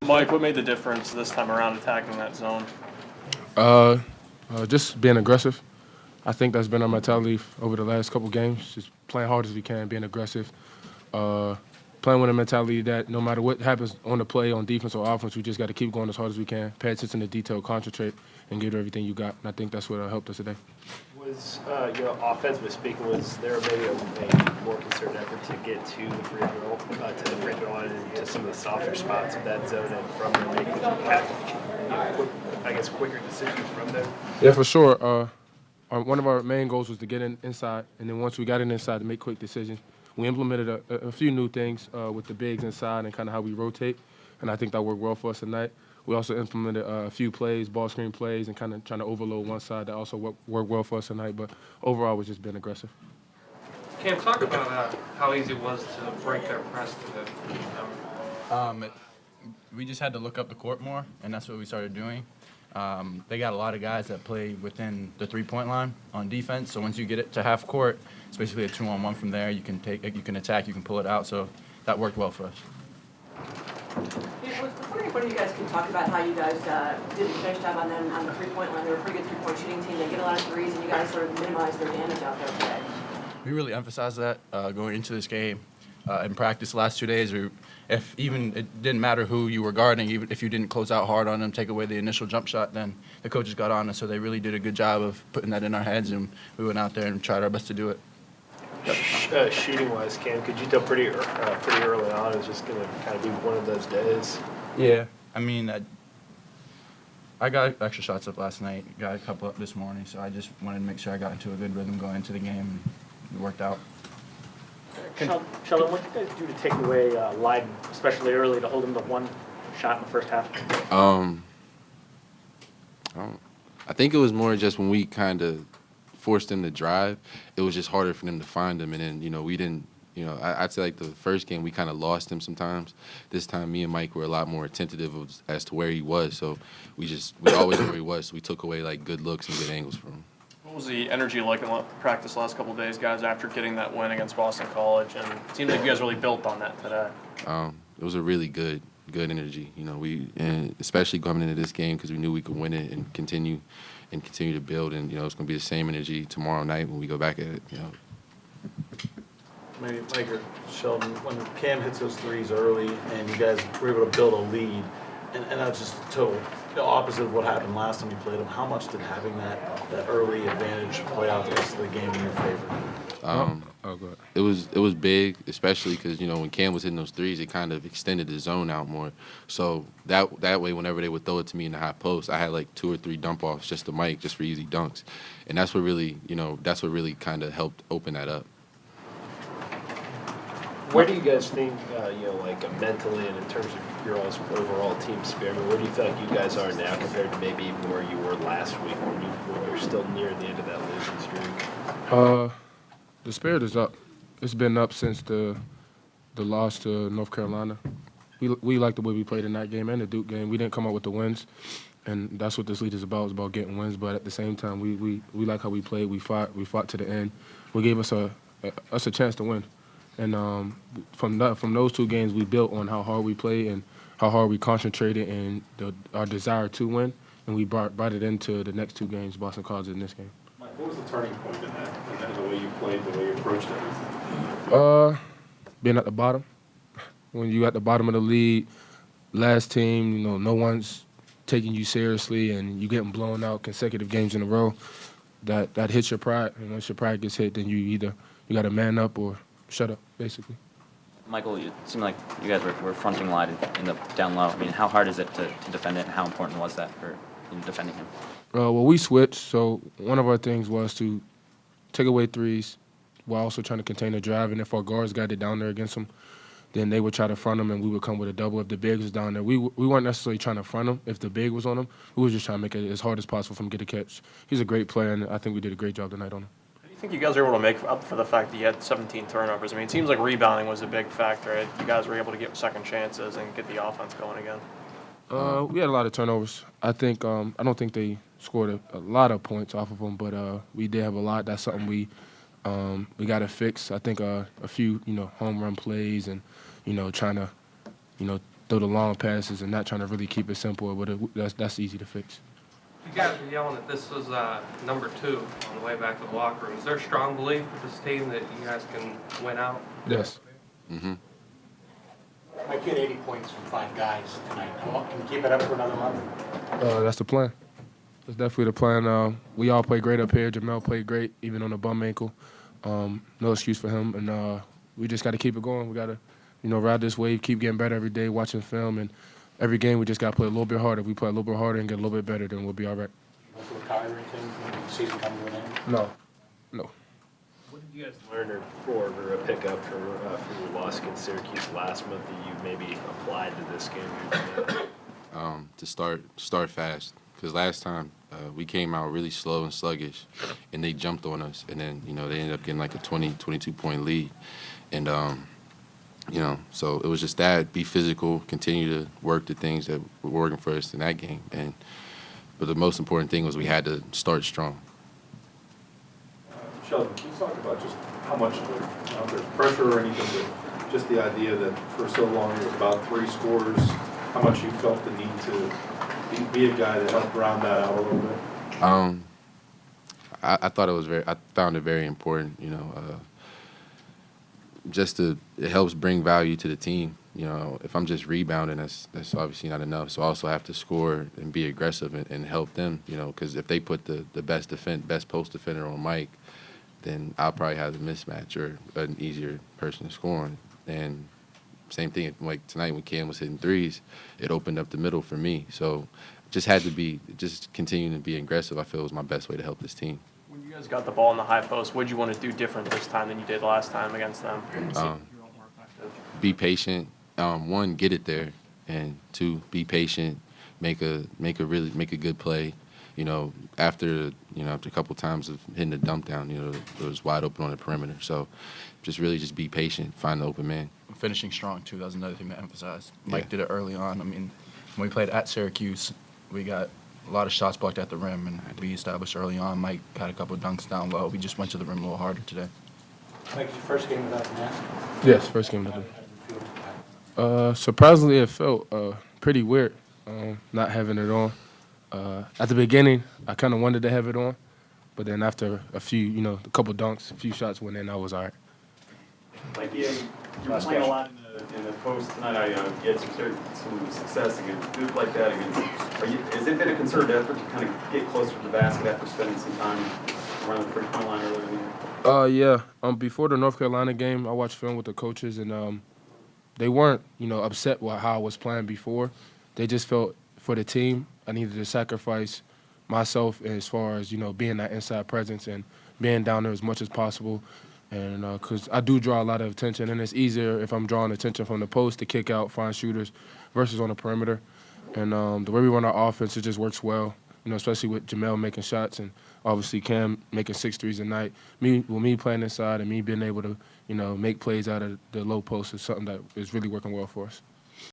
Mike, what made the difference this time around attacking that zone? Uh, just being aggressive. I think that's been our mentality over the last couple games. Just playing hard as we can, being aggressive. Uh, Playing with a mentality that no matter what happens on the play, on defense or offense, we just got to keep going as hard as we can, pay attention to detail, concentrate, and give it everything you got. And I think that's what helped us today. Was offensively speaking, was there maybe a more concerted effort to get to the free throw line and to some of the softer spots of that zone, and from there making quicker decisions from there? Yeah, for sure. One of our main goals was to get inside, and then once we got inside, to make quick decisions. We implemented a few new things with the bigs inside and kind of how we rotate, and I think that worked well for us tonight. We also implemented a few plays, ball screen plays, and kind of trying to overload one side. That also worked well for us tonight, but overall, we've just been aggressive. Cam, talk about how easy it was to break their press today. We just had to look up the court more, and that's what we started doing. They got a lot of guys that play within the three-point line on defense. So once you get it to half court, it's basically a 2-on-1 from there. You can attack, you can pull it out. So that worked well for us. I was wondering if one of you guys can talk about how you guys did a nice job on them on the three-point line. They were a pretty good three-point shooting team. They get a lot of threes, and you guys sort of minimize their damage out there today. We really emphasized that going into this game. In practice the last 2 days, if even it didn't matter who you were guarding, even if you didn't close out hard on them, take away the initial jump shot, then the coaches got on us. So they really did a good job of putting that in our heads, and we went out there and tried our best to do it. Shooting-wise, Cam, could you tell pretty early on it was just going to kind of be one of those days? Yeah. I mean, I got extra shots up last night, got a couple up this morning, so I just wanted to make sure I got into a good rhythm going into the game, and it worked out. Sheldon, what did you guys do to take away Leiden, especially early, to hold him to one shot in the first half? I think it was more just when we kind of forced them to drive, it was just harder for them to find them. And then, we didn't, I'd say like the first game, we kind of lost him sometimes. This time, me and Mike were a lot more attentive as to where he was. So we always knew where he was. So we took away like good looks and good angles from him. What was the energy like in practice the last couple of days, guys, after getting that win against Boston College? And it seems like you guys really built on that today. It was a really good energy. And especially coming into this game because we knew we could win it and continue to build. And it's going to be the same energy tomorrow night when we go back at it. Maybe Mike or Sheldon, when Cam hits those threes early and you guys were able to build a lead, and that's just total opposite of what happened last time you played them. How much did having that early advantage play out the rest of the game in your favor? Go ahead. It was big, especially because when Cam was hitting those threes, it kind of extended the zone out more. So that way, whenever they would throw it to me in the high post, I had like 2 or 3 dump offs just to Mike, just for easy dunks, and that's what really kind of helped open that up. Where do you guys think, mentally and in terms of your all's overall team spirit, where do you feel like you guys are now compared to maybe even where you were last week when you were still near the end of that losing streak? The spirit is up. It's been up since the loss to North Carolina. We like the way we played in that game and the Duke game. We didn't come out with the wins, and that's what this league is about. It's about getting wins. But at the same time, we like how we played. We fought to the end. We gave us a chance to win. And from those 2 games, we built on how hard we played and how hard we concentrated and our desire to win. And we brought it into the next 2 games, Boston College and this game. Mike, what was the turning point in that, the way you played, the way you approached everything? Being at the bottom. When you're at the bottom of the league, last team, no one's taking you seriously and you getting blown out consecutive games in a row, that hits your pride. And once your pride gets hit, then you got to man up or shut up, basically. Michael, it seemed like you guys were fronting Leiden in the down low. I mean, how hard is it to defend it, and how important was that for defending him? Well, we switched, so one of our things was to take away threes while also trying to contain the drive, and if our guards got it down there against them, then they would try to front them, and we would come with a double. If the big was down there, we weren't necessarily trying to front them. If the big was on him, we were just trying to make it as hard as possible for him to get a catch. He's a great player, and I think we did a great job tonight on him. I think you guys were able to make up for the fact that you had 17 turnovers. I mean, it seems like rebounding was a big factor. Right? You guys were able to get second chances and get the offense going again. We had a lot of turnovers. I don't think they scored a lot of points off of them, but we did have a lot. That's something we got to fix. I think a few home run plays and trying to throw the long passes and not trying to really keep it simple. But that's easy to fix. You guys were yelling that this was number 2 on the way back to the locker room. Is there a strong belief with this team that you guys can win out? Yes. Mm-hmm. Mike, you had 80 points from 5 guys tonight. Can you keep it up for another month? That's the plan. That's definitely the plan. We all played great up here. Jamel played great, even on a bum ankle. No excuse for him. And we just got to keep it going. We got to, ride this wave, keep getting better every day, watching film. And every game we just got to play a little bit harder. If we play a little bit harder and get a little bit better, then we'll be all right. You want to retire or anything when the season comes to an end? No. What did you guys learn or pick up from your loss against Syracuse last month that you maybe applied to this game here today? To start fast, because last time we came out really slow and sluggish, and they jumped on us, and then they ended up getting like a 22-point lead, and so it was just that, be physical, continue to work the things that were working for us in that game, but the most important thing was we had to start strong. Sheldon, can you talk about just how much there's pressure or anything, but just the idea that for so long it was about 3 scores, how much you felt the need to be a guy that helped round that out a little bit? I found it very important, it helps bring value to the team. If I'm just rebounding, that's obviously not enough. So I also have to score and be aggressive and help them, because if they put the best post defender on Mike, then I'll probably have the mismatch or an easier person to score on. And same thing, like tonight when Cam was hitting threes, it opened up the middle for me. So just had to just continuing to be aggressive, I feel was my best way to help this team. When you guys got the ball in the high post, what did you want to do different this time than you did last time against them? Be patient. 1, get it there, and 2, be patient. Make a good play. After a couple times of hitting the dump down, it was wide open on the perimeter. So just be patient, find the open man. Finishing strong, too. That was another thing to emphasize. Mike did it early on. I mean, when we played at Syracuse, we got a lot of shots blocked at the rim, and we established early on. Mike had a couple of dunks down low. We just went to the rim a little harder today. Mike, it's your first game without the mask? Yes, first game to do. Surprisingly, it felt pretty weird not having it on. At the beginning, I kind of wanted to have it on, but then after a few, a couple dunks, a few shots went in, I was all right. Like you were playing a lot in the post tonight. You had some success against group like that. Has it been a concerted effort to kind of get closer to the basket after spending some time around the free-throw line earlier in the year? Yeah. Before the North Carolina game, I watched film with the coaches, and they weren't, upset with how I was playing before. They just felt for the team, I needed to sacrifice myself as far as, being that inside presence and being down there as much as possible. And because I do draw a lot of attention, and it's easier if I'm drawing attention from the post to kick out, find shooters, versus on the perimeter. And the way we run our offense, it just works well, especially with Jamel making shots and obviously Cam making 6 threes a night. Me playing inside and me being able to, make plays out of the low post is something that is really working well for us.